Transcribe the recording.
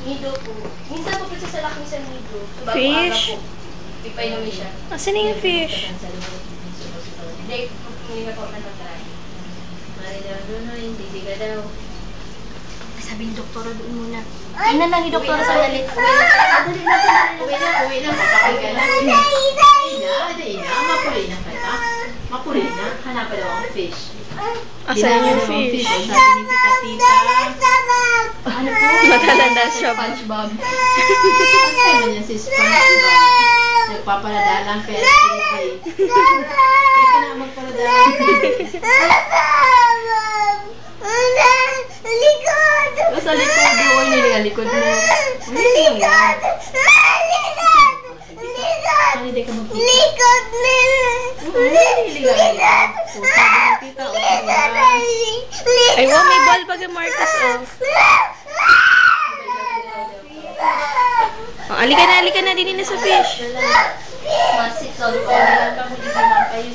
Nido po. Minsan po sa salak, minsan nido. Fish? Ipay namin siya. Asan na yung fish? Hindi, hindi na po natataray. Hindi ka daw. Sabi ni doktora doon muna. Ina lang ni doktora sa dalit. Uwi na, papakay ka lang. Ina, mapuli na kita. Mapuli na, hanapan daw ang fish. Asan yung fish? Sabi ni tita. Ano po? Matalanda siya. SpongeBob. Ano naman yan si SpongeBob? Nagpaparadalang kay Stevie. Teka na, magparadalang. Sa likod mo, niligalikod mo. Hindi yan. Hindi ka magpita. Likod nila. Niligalikod. O, sabi ng tita, o, Ay, wow, may ball pa kay Marcus, oh. Oh, alika na din na sa fish. Masik, so, lupa na lang kamo dito mga kayo.